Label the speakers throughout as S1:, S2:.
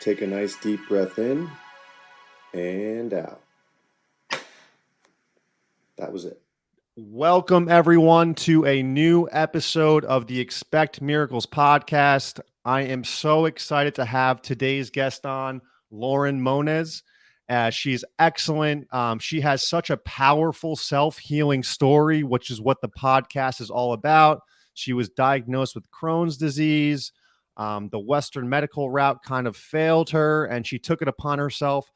S1: Take a nice deep breath in and out. That was it.
S2: Welcome, everyone, to a new episode of the Expect Miracles podcast. I am so excited to have today's guest on, Lauren Mones. She's excellent. She has such a powerful self-healing story, which is what the podcast is all about. She was diagnosed with Crohn's disease. The Western medical route kind of failed her, and she took it upon herself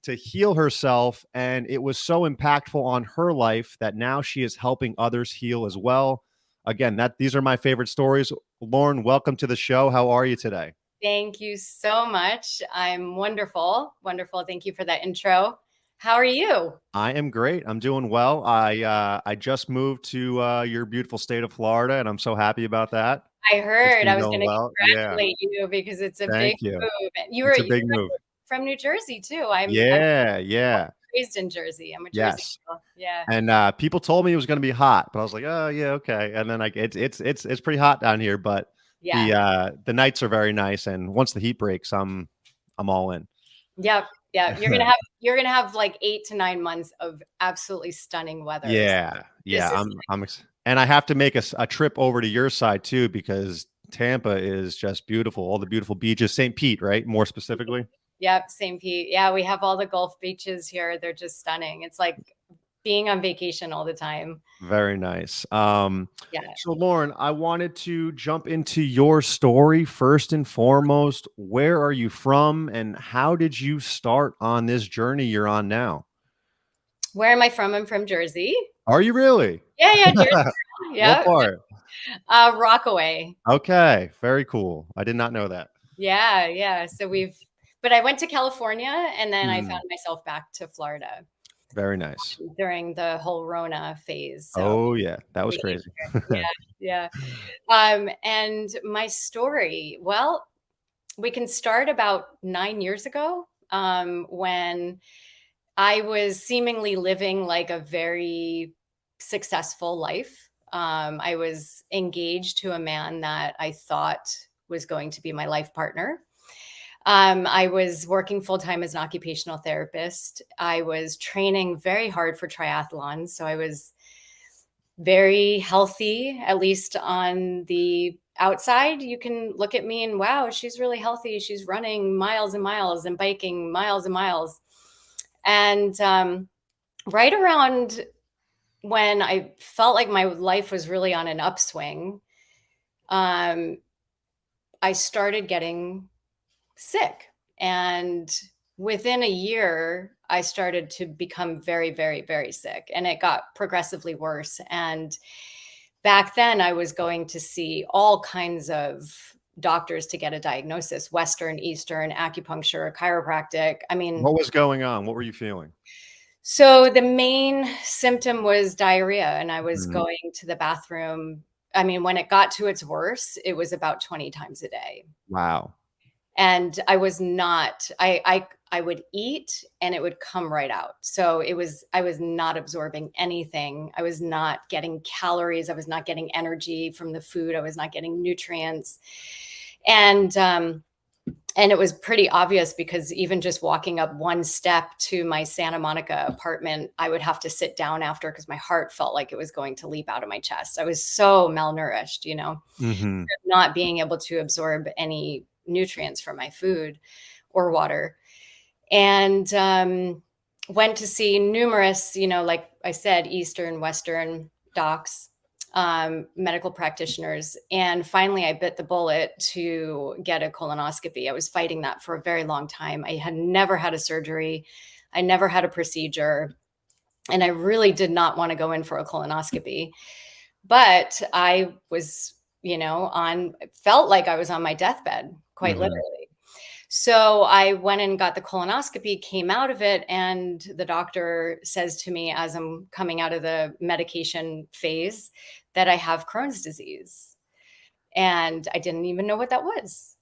S2: to heal herself. And it was so impactful on her life that now she is helping others heal as well. Again, these are my favorite stories. Lauren, welcome to the show. How are you today?
S3: Thank you so much. I'm wonderful. Wonderful. Thank you for that intro. How are you?
S2: I am great. I'm doing well. I just moved to your beautiful state of Florida, and I'm so happy about that.
S3: I heard. I was
S2: Going
S3: going to
S2: well. Yeah.
S3: congratulate you because it's a
S2: Thank
S3: big
S2: you.
S3: move.
S2: It's a big move.
S3: From New Jersey too. I'm raised in Jersey. I'm a Jersey girl. Yeah.
S2: And people told me it was going to be hot, but I was like, oh yeah, okay. And then it's pretty hot down here, but the nights are very nice. And once the heat breaks, I'm all in.
S3: Yep. Yeah. You're gonna have like 8 to 9 months of absolutely stunning weather.
S2: Yeah. And I have to make a trip over to your side too, because Tampa is just beautiful. All the beautiful beaches, St. Pete, right? More specifically.
S3: Yep. St. Pete. Yeah. We have all the Gulf beaches here. They're just stunning. It's like being on vacation all the time.
S2: Very nice. So Lauren, I wanted to jump into your story first and foremost. Where are you from and how did you start on this journey you're on now?
S3: Where am I from? I'm from Jersey.
S2: Are you really?
S3: Yeah, Jersey.
S2: Yeah. What
S3: part? Rockaway.
S2: Okay, very cool. I did not know that.
S3: Yeah. So but I went to California and then I found myself back to Florida.
S2: Very nice.
S3: During the whole Rona phase.
S2: So oh yeah, that was crazy.
S3: Yeah. And my story, well, we can start about 9 years ago, when I was seemingly living like a very successful life. I was engaged to a man that I thought was going to be my life partner. I was working full-time as an occupational therapist. I was training very hard for triathlons. So I was very healthy, at least on the outside. You can look at me and wow, she's really healthy. She's running miles and miles and biking miles and miles. And right around when I felt like my life was really on an upswing, I started getting sick. And within a year, I started to become very, very, very sick. And it got progressively worse. And back then I was going to see all kinds of doctors to get a diagnosis: Western, Eastern, acupuncture, chiropractic. I mean,
S2: what was going on? What were you feeling?
S3: So the main symptom was diarrhea, and I was going to the bathroom. I mean, when it got to its worst, it was about 20 times a day.
S2: Wow.
S3: And I was not, I would eat and it would come right out. So I was not absorbing anything. I was not getting calories. I was not getting energy from the food. I was not getting nutrients. And it was pretty obvious because even just walking up one step to my Santa Monica apartment, I would have to sit down after because my heart felt like it was going to leap out of my chest. I was so malnourished, not being able to absorb any nutrients from my food or water. And went to see numerous, like I said, Eastern, Western docs, medical practitioners. And finally, I bit the bullet to get a colonoscopy. I was fighting that for a very long time. I had never had a surgery. I never had a procedure. And I really did not want to go in for a colonoscopy. But I was, felt like I was on my deathbed, quite literally. So I went and got the colonoscopy, came out of it, and the doctor says to me as I'm coming out of the medication phase that I have Crohn's disease. And I didn't even know what that was.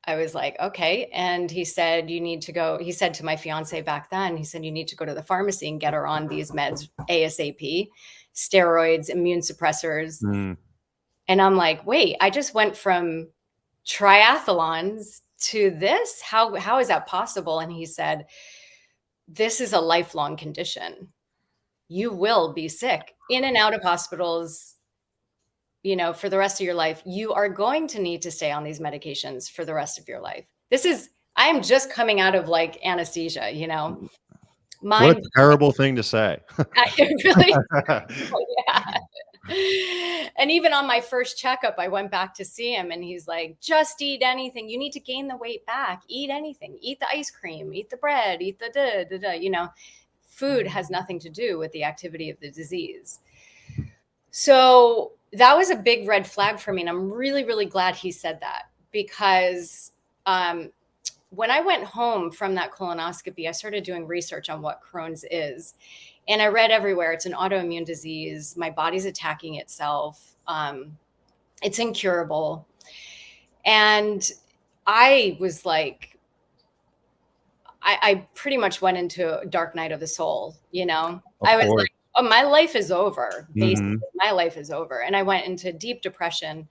S3: I was like, okay. And he said, you need to go. He said to my fiance back then, he said, you need to go to the pharmacy and get her on these meds ASAP, steroids, immune suppressors. And I'm like, wait, I just went from triathlons to this? How is that possible? And he said, this is a lifelong condition. You will be sick in and out of hospitals, for the rest of your life. You are going to need to stay on these medications for the rest of your life. I am just coming out of like anesthesia,
S2: What a terrible thing to say.
S3: I really, yeah. And even on my first checkup, I went back to see him and he's like, just eat anything. You need to gain the weight back. Eat anything. Eat the ice cream, eat the bread, eat the food has nothing to do with the activity of the disease. So that was a big red flag for me. And I'm really, really glad he said that, because when I went home from that colonoscopy, I started doing research on what Crohn's is. And I read everywhere, it's an autoimmune disease. My body's attacking itself. It's incurable. And I was like, I pretty much went into a dark night of the soul, I was like, oh, my life is over. Basically, my life is over. And I went into deep depression.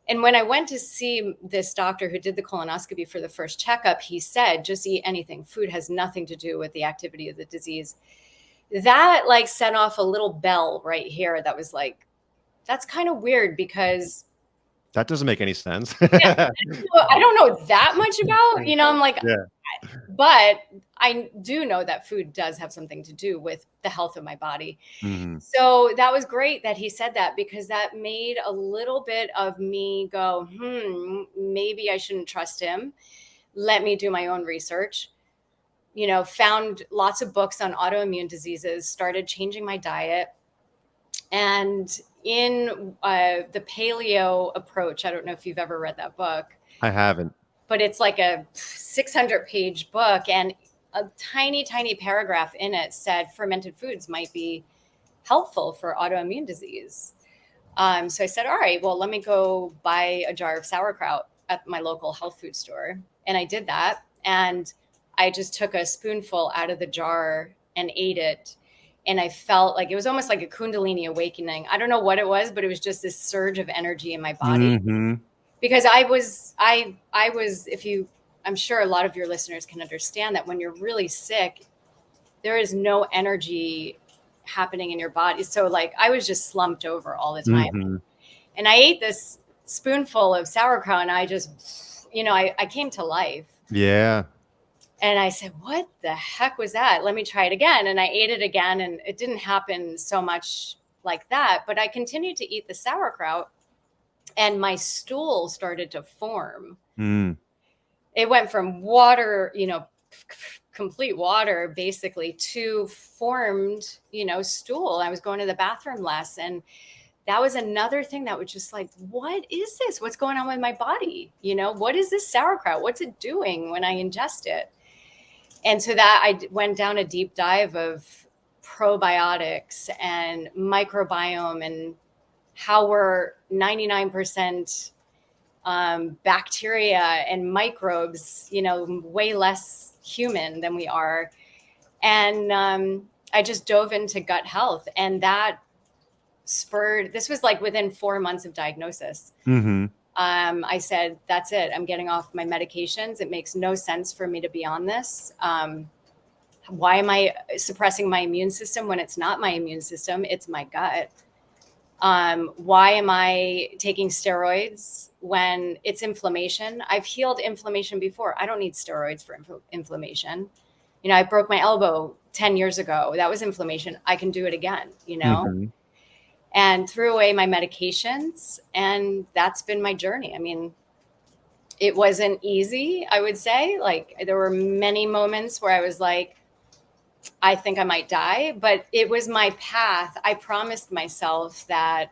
S3: And when I went to see this doctor who did the colonoscopy for the first checkup, he said, just eat anything. Food has nothing to do with the activity of the disease. That like set off a little bell right here that was like, that's kind of weird, because
S2: that doesn't make any sense.
S3: I don't know that much about, I'm like, yeah. But I do know that food does have something to do with the health of my body. Mm-hmm. So that was great that he said that, because that made a little bit of me go, maybe I shouldn't trust him. Let me do my own research. Found lots of books on autoimmune diseases, started changing my diet. And in the paleo approach, I don't know if you've ever read that book.
S2: I haven't.
S3: But it's like a 600-page book, and a tiny, tiny paragraph in it said fermented foods might be helpful for autoimmune disease. So I said, all right, well, let me go buy a jar of sauerkraut at my local health food store. And I did that. And I just took a spoonful out of the jar and ate it. And I felt like it was almost like a Kundalini awakening. I don't know what it was, but it was just this surge of energy in my body. Mm-hmm. Because I was, I'm sure a lot of your listeners can understand that when you're really sick, there is no energy happening in your body. So like, I was just slumped over all the time. Mm-hmm. And I ate this spoonful of sauerkraut and I just, I came to life.
S2: Yeah.
S3: And I said, what the heck was that? Let me try it again. And I ate it again, and it didn't happen so much like that, but I continued to eat the sauerkraut. And my stool started to form. Mm. It went from water, complete water basically, to formed, stool. I was going to the bathroom less. And that was another thing that was just like, what is this? What's going on with my body? What is this sauerkraut? What's it doing when I ingest it? And so that I went down a deep dive of probiotics and microbiome, and how we're 99% bacteria and microbes, way less human than we are. And I just dove into gut health, and that this was like within 4 months of diagnosis. Mm-hmm. I said, that's it. I'm getting off my medications. It makes no sense for me to be on this. Why am I suppressing my immune system when it's not my immune system? It's my gut. Why am I taking steroids when it's inflammation? I've healed inflammation before. I don't need steroids for inflammation. I broke my elbow 10 years ago. That was inflammation. I can do it again, Mm-hmm. And threw away my medications. And that's been my journey. I mean, it wasn't easy, I would say. Like, there were many moments where I was like, I think I might die, but it was my path. I promised myself that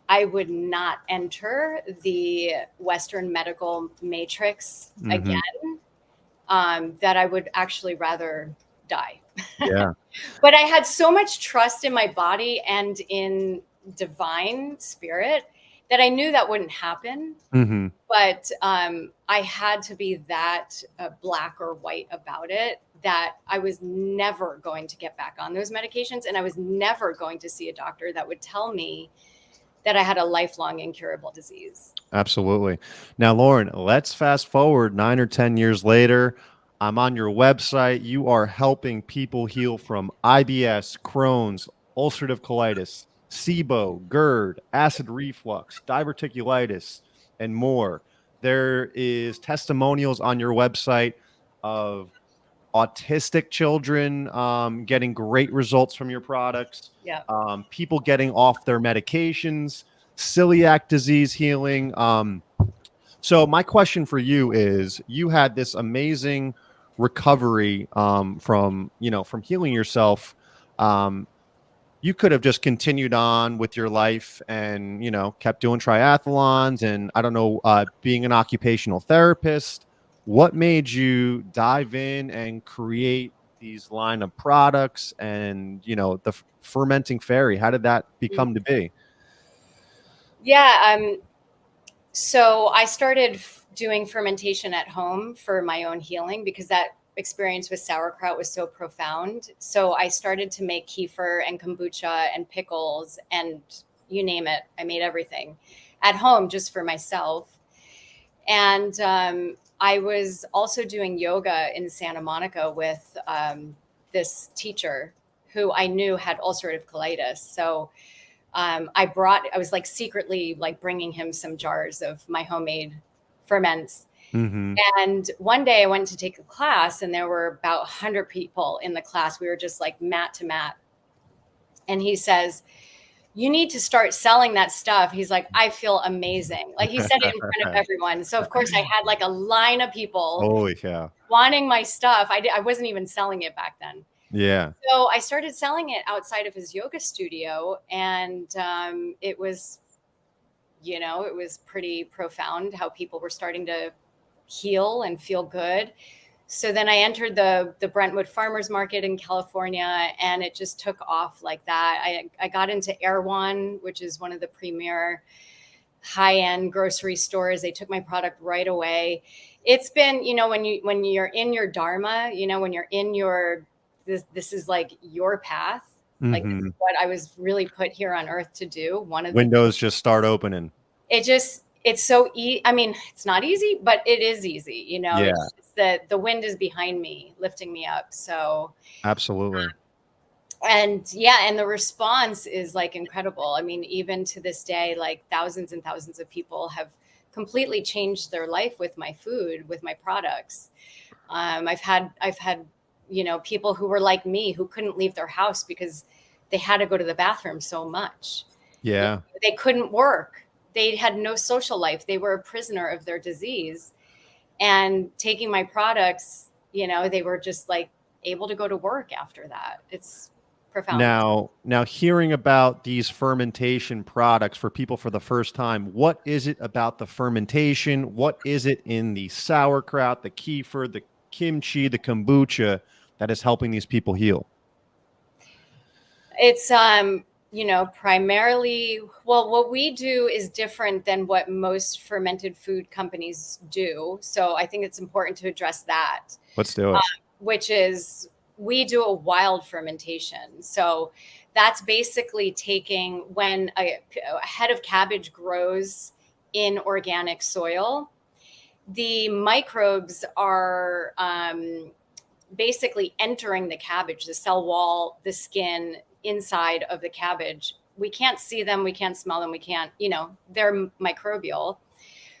S3: I would not enter the Western medical matrix mm-hmm. again, that I would actually rather die.
S2: Yeah.
S3: But I had so much trust in my body and in divine spirit that I knew that wouldn't happen. Mm-hmm. But I had to be that black or white about it, that I was never going to get back on those medications. And I was never going to see a doctor that would tell me that I had a lifelong incurable disease.
S2: Absolutely. Now, Lauren, let's fast forward 9 or 10 years later. I'm on your website. You are helping people heal from IBS, Crohn's, ulcerative colitis, Sibo, GERD, acid reflux, diverticulitis, and more. There is testimonials on your website of autistic children getting great results from your products,
S3: Yeah.
S2: people getting off their medications, celiac disease healing. So my question for you is, you had this amazing recovery from healing yourself. Um, you could have just continued on with your life and, kept doing triathlons and I don't know, being an occupational therapist. What made you dive in and create these line of products and, the fermenting fairy? How did that become to be?
S3: Yeah. So I started doing fermentation at home for my own healing because that experience with sauerkraut was so profound. So I started to make kefir and kombucha and pickles and you name it. I made everything at home just for myself. And I was also doing yoga in Santa Monica with this teacher who I knew had ulcerative colitis. So I was like secretly like bringing him some jars of my homemade ferments.
S2: Mm-hmm.
S3: And one day I went to take a class and there were about 100 people in the class. We were just like mat to mat. And he says, you need to start selling that stuff. He's like, I feel amazing. Like he said it in front of everyone. So of course I had like a line of people
S2: Holy cow.
S3: wanting my stuff. I wasn't even selling it back then.
S2: Yeah.
S3: So I started selling it outside of his yoga studio, and it was pretty profound how people were starting to heal and feel good. So then I entered the Brentwood Farmers Market in California, and it just took off like that. I got into Erewhon, which is one of the premier high-end grocery stores. They took my product right away. It's been, when you're in your dharma, when you're in your this is like your path. Like this is what I was really put here on earth to do. One of the
S2: Windows just start opening.
S3: it's so I mean, it's not easy, but it is easy.
S2: Yeah.
S3: It's just that the wind is behind me, lifting me up. So
S2: Absolutely.
S3: and the response is like incredible. I mean, even to this day, like thousands and thousands of people have completely changed their life with my food, with my products. I've had people who were like me who couldn't leave their house because they had to go to the bathroom so much.
S2: Yeah.
S3: They couldn't work. They had no social life. They were a prisoner of their disease. And taking my products, they were just like able to go to work after that. It's profound.
S2: Now hearing about these fermentation products for people for the first time, what is it about the fermentation? What is it in the sauerkraut, the kefir, the kimchi, the kombucha that is helping these people heal?
S3: It's primarily, well, what we do is different than what most fermented food companies do. So I think it's important to address that.
S2: Let's do it.
S3: Which is, we do a wild fermentation. So that's basically taking when a head of cabbage grows in organic soil, the microbes are basically entering the cabbage, the cell wall, the skin inside of the cabbage. We can't see them. We can't smell them. We can't, they're microbial.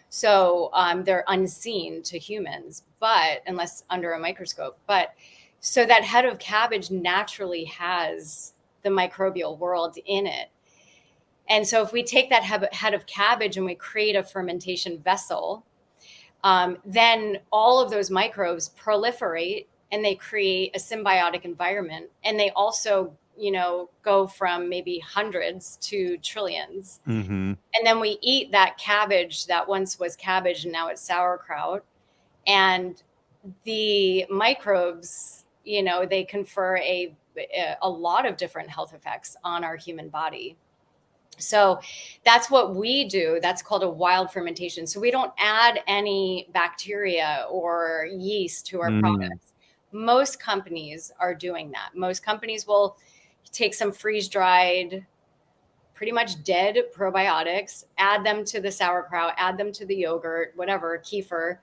S3: So they're unseen to humans, but unless under a microscope. But so that head of cabbage naturally has the microbial world in it. And so if we take that head of cabbage and we create a fermentation vessel, then all of those microbes proliferate and they create a symbiotic environment. And they also, go from maybe hundreds to trillions.
S2: Mm-hmm.
S3: And then we eat that cabbage that once was cabbage and now it's sauerkraut. And the microbes, they confer a lot of different health effects on our human body. So that's what we do. That's called a wild fermentation. So we don't add any bacteria or yeast to our products. Most companies are doing that. Most companies will take some freeze-dried pretty much dead probiotics, add them to the sauerkraut, add them to the yogurt, whatever, kefir,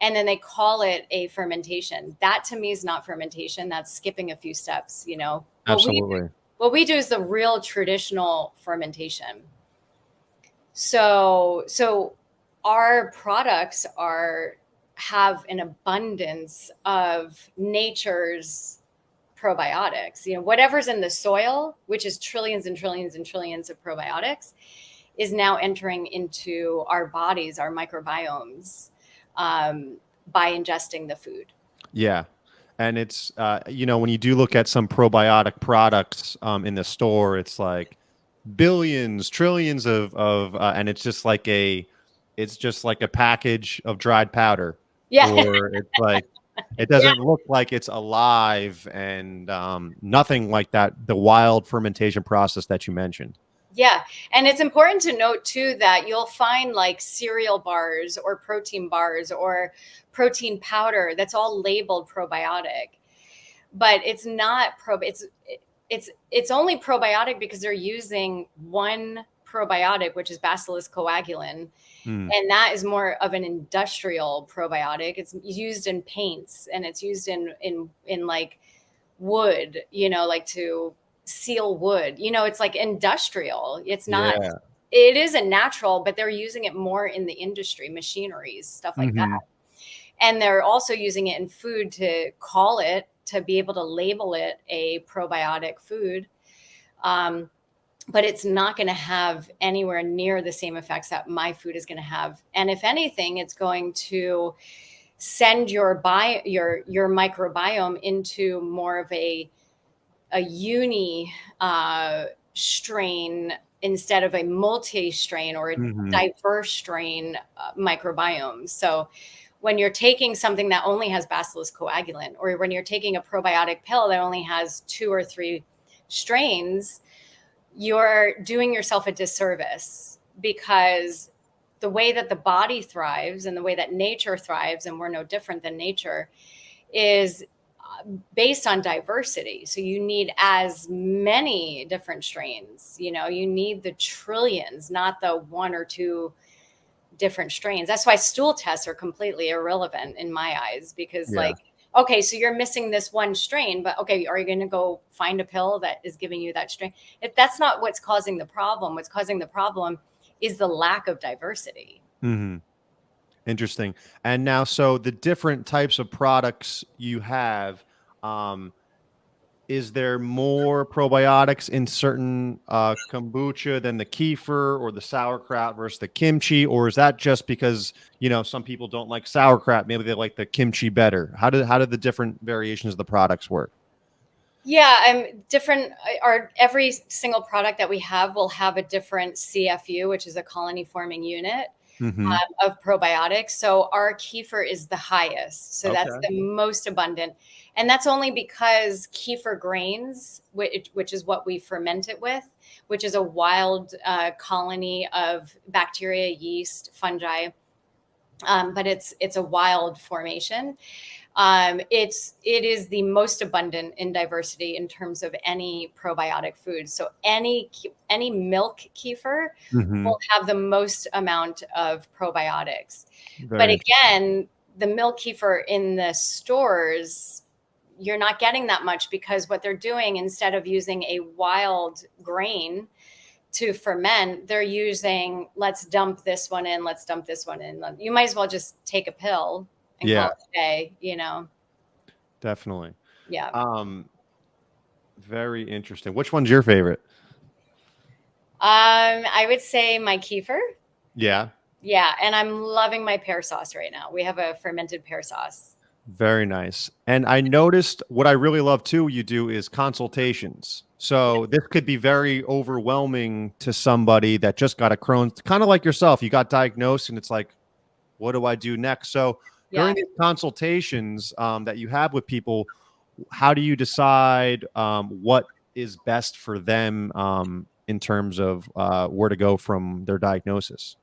S3: and then they call it a fermentation. That to me is not fermentation. That's skipping a few steps, you know.
S2: Absolutely.
S3: What we do is the real traditional fermentation. So our products have an abundance of nature's probiotics. You know, whatever's in the soil, which is trillions and trillions and trillions of probiotics, is now entering into our bodies, our microbiomes, by ingesting the food.
S2: Yeah. And it's, you know, when you do look at some probiotic products in the store, it's like billions, trillions of and it's just like a package of dried powder.
S3: Yeah.
S2: Or it's like, it doesn't look like it's alive, and nothing like that, the wild fermentation process that you mentioned.
S3: Yeah. And it's important to note too that you'll find like cereal bars or protein bars or protein powder that's all labeled probiotic, but it's not it's only probiotic because they're using one probiotic, which is Bacillus coagulin. And that is more of an industrial probiotic. It's used in paints, and it's used in like wood, you know, like to seal wood, you know, it's like industrial. It's not, it isn't natural, but they're using it more in the industry, machineries, stuff like that. And they're also using it in food to be able to label it a probiotic food. But it's not going to have anywhere near the same effects that my food is going to have. And if anything, it's going to send your microbiome into more of a uni strain instead of a multi-strain or a diverse strain microbiome. So when you're taking something that only has Bacillus coagulin, or when you're taking a probiotic pill that only has 2 or 3 strains, you're doing yourself a disservice, because the way that the body thrives and the way that nature thrives, and we're no different than nature, is based on diversity. So you need as many different strains, you know, you need the trillions, not the 1 or 2 different strains. That's why stool tests are completely irrelevant in my eyes, because like, okay, so you're missing this one strain, but okay, are you going to go find a pill that is giving you that strain? If that's not what's causing the problem, what's causing the problem is the lack of diversity.
S2: Interesting. And now, so the different types of products you have, is there more probiotics in certain kombucha than the kefir or the sauerkraut versus the kimchi? Or is that just because, you know, some people don't like sauerkraut, maybe they like the kimchi better? How do the different variations of the products work?
S3: Yeah, different. Every single product that we have will have a different CFU, which is a colony forming unit of probiotics. So our kefir is the highest. So that's the most abundant. And that's only because kefir grains, which is what we ferment it with, which is a wild colony of bacteria, yeast, fungi, but it's a wild formation. It is the most abundant in diversity in terms of any probiotic food. So any milk kefir will have the most amount of probiotics. But again, the milk kefir in the stores, you're not getting that much, because what they're doing, instead of using a wild grain to ferment, they're using, let's dump this one in, let's dump this one in. You might as well just take a pill and call it a day, you know.
S2: Definitely.
S3: Yeah.
S2: Very interesting. Which one's your favorite?
S3: I would say my kefir.
S2: Yeah.
S3: Yeah, and I'm loving my pear sauce right now. We have a fermented pear sauce.
S2: Very nice. And I noticed what I really love too, you do, is consultations. So this could be very overwhelming to somebody that just got a Crohn's, kind of like yourself. You got diagnosed and it's like, what do I do next? So during these consultations that you have with people, how do you decide what is best for them in terms of where to go from their diagnosis?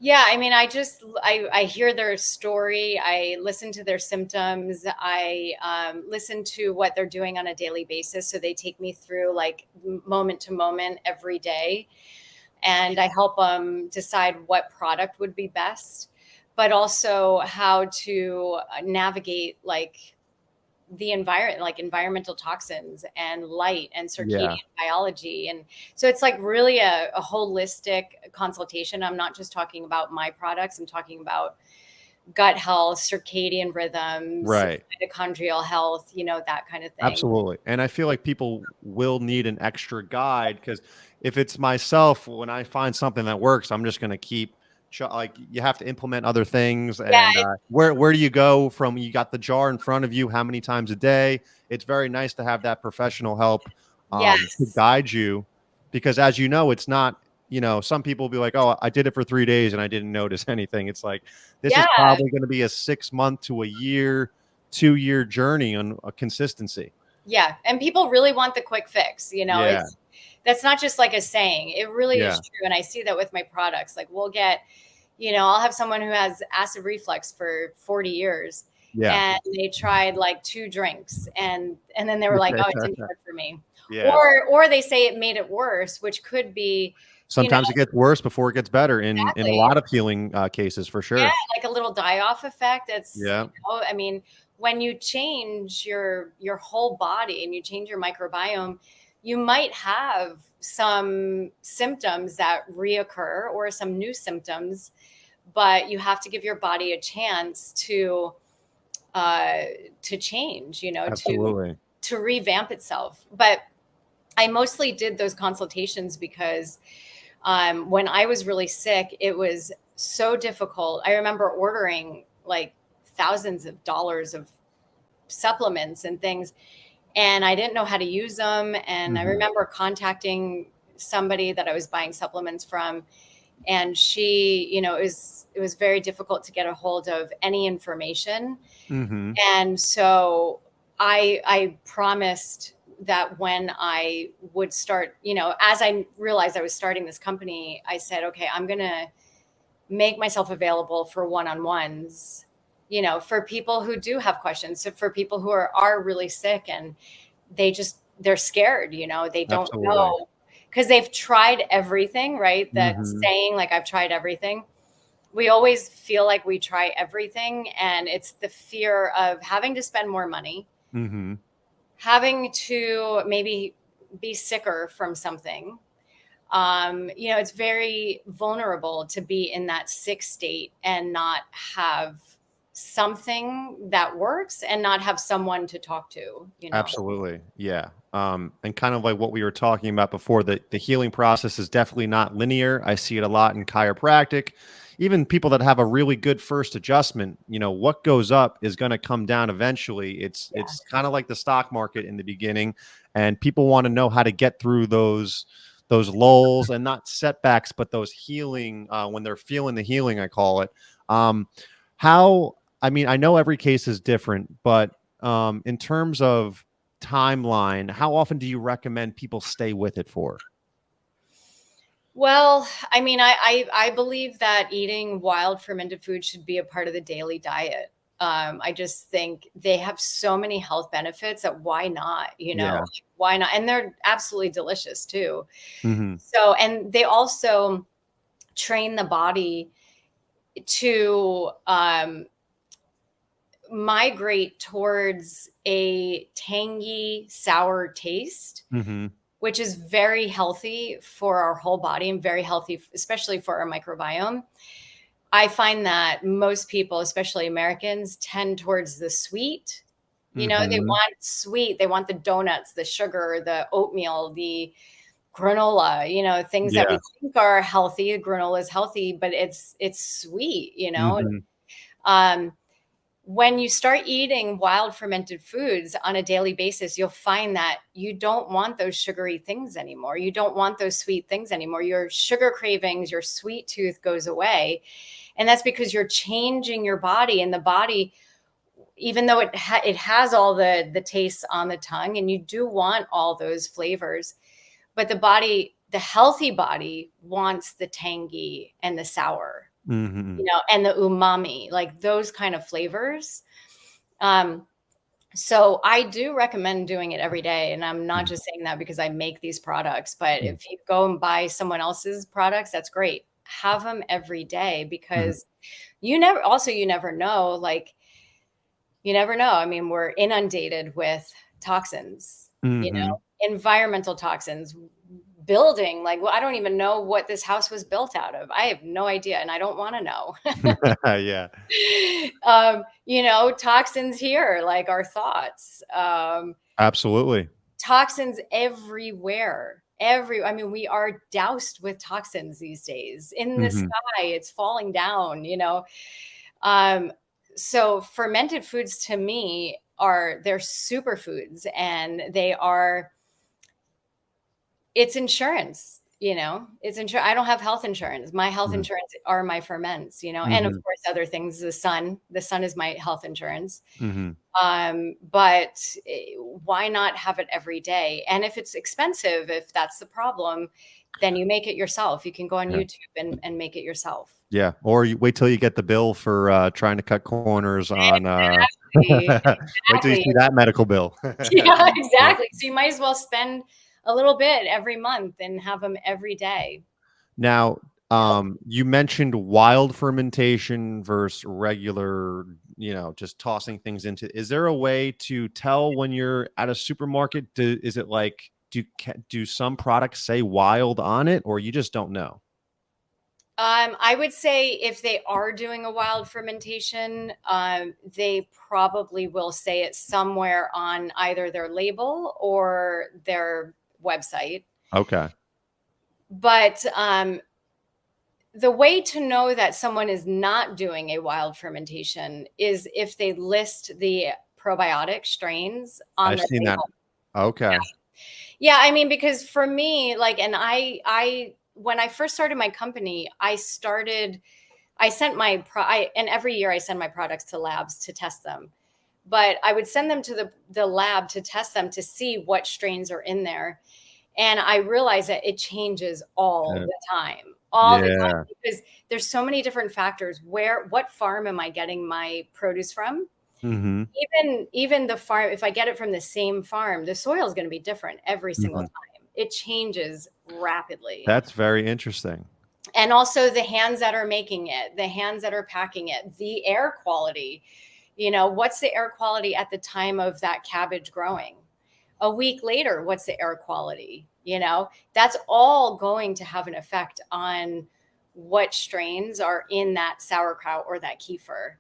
S3: Yeah, I mean, I hear their story. I listen to their symptoms. I listen to what they're doing on a daily basis. So they take me through like moment to moment every day, and I help them decide what product would be best, but also how to navigate like the environment, like environmental toxins and light and
S2: Yeah.
S3: circadian biology. And so it's like really a holistic consultation. I'm not just talking about my products. I'm talking about gut health, circadian rhythms,
S2: Right.
S3: mitochondrial health, that kind of thing.
S2: Absolutely. And I feel like people will need an extra guide because if it's myself, when I find something that works, I'm just going to keep like you have to implement other things.
S3: Yeah.
S2: And where do you go from? You got the jar in front of you, how many times a day? It's very nice to have that professional help to
S3: Yes.
S2: guide you because as you know, it's not, some people will be like, oh, I did it for 3 days and I didn't notice anything. It's like, this is
S3: Yeah.
S2: probably going to be a 6 month to a year 2-year journey on a consistency.
S3: Yeah. And people really want the quick fix.
S2: Yeah.
S3: That's not just like a saying. It really is
S2: Yeah.
S3: true. And I see that with my products. Like I'll have someone who has acid reflux for 40 years
S2: Yeah.
S3: and they tried like 2 drinks and then they were like, oh, it didn't work for me.
S2: Yeah.
S3: Or they say it made it worse, which could be,
S2: Sometimes it gets worse before it gets better in a
S3: exactly.
S2: lot of healing cases for
S3: Yeah,
S2: sure.
S3: like a little die-off effect.
S2: Yeah.
S3: I mean, when you change your whole body and you change your microbiome, you might have some symptoms that reoccur or some new symptoms, but you have to give your body a chance to change,
S2: Absolutely.
S3: to revamp itself. But I mostly did those consultations because when I was really sick, it was so difficult. I remember ordering like thousands of dollars of supplements and things, and I didn't know how to use them. And I
S2: Mhm.
S3: remember contacting somebody that I was buying supplements from, and she, it was very difficult to get a hold of any information.
S2: Mhm.
S3: And so I promised that when I would start, as I realized I was starting this company, I said, okay, I'm going to make myself available for one-on-ones, for people who do have questions. So for people who are really sick and they're scared, they don't
S2: Absolutely.
S3: know because they've tried everything, right? That
S2: Mhm.
S3: saying, like, I've tried everything. We always feel like we try everything, and it's the fear of having to spend more money,
S2: Mhm.
S3: having to maybe be sicker from something. It's very vulnerable to be in that sick state and not have something that works and not have someone to talk to.
S2: Absolutely. Yeah. And kind of like what we were talking about before, the healing process is definitely not linear. I see it a lot in chiropractic. Even people that have a really good first adjustment, what goes up is going to come down eventually. It's kind of like the stock market in the beginning, and people want to know how to get through those lulls and not setbacks, but those healing when they're feeling the healing, I call it. How I mean, I know every case is different, but in terms of timeline, how often do you recommend people stay with it for?
S3: Well, I mean, I believe that eating wild fermented food should be a part of the daily diet. I just think they have so many health benefits that why not,
S2: Yeah.
S3: why not? And they're absolutely delicious too.
S2: Hmm.
S3: So, and they also train the body to migrate towards a tangy, sour taste,
S2: Hmm.
S3: which is very healthy for our whole body and very healthy, especially for our microbiome. I find that most people, especially Americans, tend towards the sweet. They
S2: Hmm.
S3: want sweet. They want the donuts, the sugar, the oatmeal, the granola, things that we
S2: Yeah.
S3: think are healthy. Granola is healthy, but it's sweet.
S2: Hmm.
S3: Um, when you start eating wild fermented foods on a daily basis, you'll find that you don't want those sugary things anymore. You don't want those sweet things anymore. Your sugar cravings, your sweet tooth goes away. And that's because you're changing your body, and the body, even though it has all the tastes on the tongue and you do want all those flavors, but the healthy body wants the tangy and the sour.
S2: Mm-hmm.
S3: And the umami, like those kind of flavors. So I do recommend doing it every day. And I'm not just saying that because I make these products, but if you go and buy someone else's products, that's great. Have them every day, because you never know, like, you never know. I mean, we're inundated with toxins,
S2: Mm-hmm.
S3: environmental toxins, building, like, well, I don't even know what this house was built out of. I have no idea, and I don't want to know.
S2: Yeah.
S3: Toxins here, like our thoughts,
S2: Absolutely.
S3: toxins everywhere. I mean, we are doused with toxins these days in the
S2: Mm-hmm.
S3: sky. It's falling down, So fermented foods to me they're superfoods, and it's insurance. It's insurance. I don't have health insurance. My health insurance are my ferments, and of
S2: Mm-hmm.
S3: course other things. The sun is my health insurance.
S2: Mm-hmm.
S3: But why not have it every day? And if it's expensive, if that's the problem, then you make it yourself. You can go on
S2: Yeah.
S3: YouTube and make it yourself.
S2: Yeah. Or you wait till you get the bill for trying to cut corners on
S3: Exactly.
S2: wait till you see that medical bill.
S3: Yeah,
S2: Yeah.
S3: exactly. So you might as well spend a little bit every month and have them every day.
S2: Now, you mentioned wild fermentation versus regular, just tossing things into. Is there a way to tell when you're at a supermarket? Is it like do some products say wild on it, or you just don't know?
S3: I would say if they are doing a wild fermentation, they probably will say it somewhere on either their label or their website.
S2: Okay.
S3: But the way to know that someone is not doing a wild fermentation is if they list the probiotic strains on
S2: I've
S3: the
S2: seen that.
S3: label.
S2: Okay.
S3: Yeah, I mean, because for me, like, and I when I first started my company, I sent and every year I send my products to labs to test them. But I would send them to the lab to test them to see what strains are in there. And I realized that it changes all
S2: Yeah.
S3: the time, all the time,
S2: Yeah.
S3: because there's so many different factors. What farm am I getting my produce from?
S2: Mm-hmm.
S3: Even the farm, if I get it from the same farm, the soil is going to be different every single
S2: Mm-hmm.
S3: time. It changes rapidly.
S2: That's very interesting.
S3: And also the hands that are making it, the hands that are packing it, the air quality. What's the air quality at the time of that cabbage growing? A week later, what's the air quality? That's all going to have an effect on what strains are in that sauerkraut or that kefir,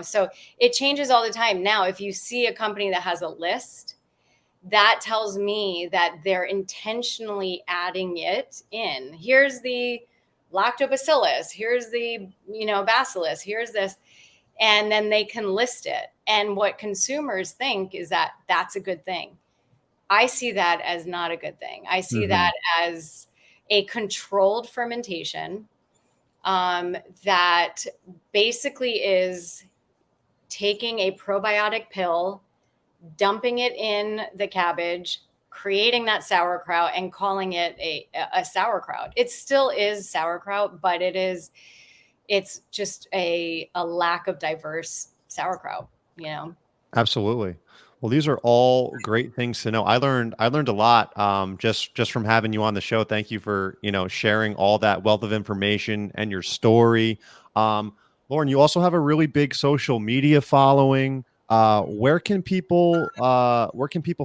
S3: so it changes all the time. Now, if you see a company that has a list, that tells me that they're intentionally adding it in. Here's the lactobacillus, here's the, bacillus, here's this, and then they can list it. And what consumers think is that that's a good thing. I see that as not a good thing. I see
S2: Mm-hmm.
S3: that as a controlled fermentation that basically is taking a probiotic pill, dumping it in the cabbage, creating that sauerkraut, and calling it a sauerkraut. It still is sauerkraut, but it's just a lack of diverse sauerkraut,
S2: Absolutely. Well, these are all great things to know. I learned a lot just from having you on the show. Thank you for sharing all that wealth of information and your story. Lauren, you also have a really big social media following. Where can people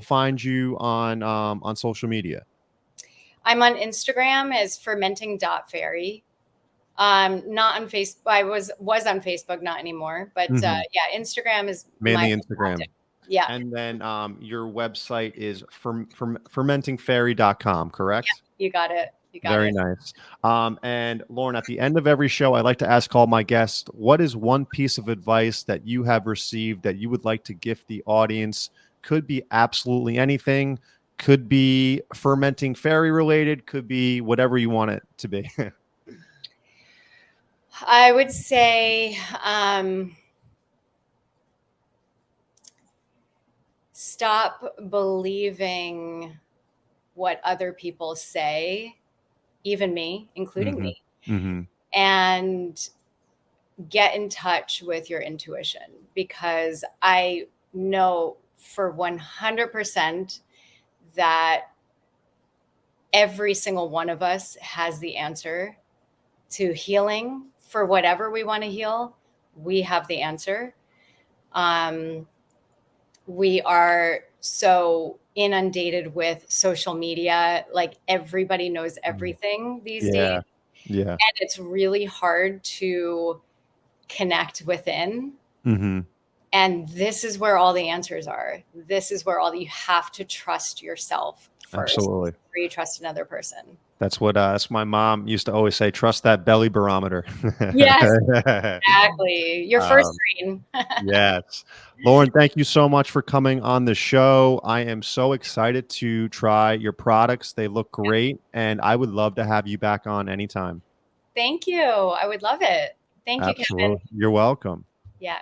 S2: find you on social media?
S3: I'm on Instagram as fermenting.fairy. Not on Facebook. I was on Facebook, not anymore. But
S2: Mhm.
S3: yeah, Instagram is my
S2: Mainly Instagram.
S3: yeah.
S2: And then your website is fermentingfairy.com, correct?
S3: You got it. You got
S2: Very
S3: it.
S2: nice. And Lauren, at the end of every show, I like to ask all my guests, what is one piece of advice that you have received that you would like to gift the audience? Could be absolutely anything, could be fermenting fairy related, could be whatever you want it to be.
S3: I would say stop believing what other people say, even me, including
S2: Hmm.
S3: me,
S2: Hmm.
S3: and get in touch with your intuition, because I know for 100% that every single one of us has the answer to healing for whatever we want to heal. We have the answer. We are so inundated with social media. Like, everybody knows everything these days.
S2: Yeah.
S3: And it's really hard to connect within.
S2: Mm-hmm.
S3: And this is where all the answers are. This is where you have to trust yourself first.
S2: Absolutely.
S3: Before you trust another person.
S2: That's what my mom used to always say, trust that belly barometer.
S3: Yes, exactly. Your first screen.
S2: Yes. Lauren, thank you so much for coming on the show. I am so excited to try your products. They look great, and I would love to have you back on anytime.
S3: Thank you. I would love it. Thank you, Kevin.
S2: Absolutely. You're welcome.
S3: Yeah.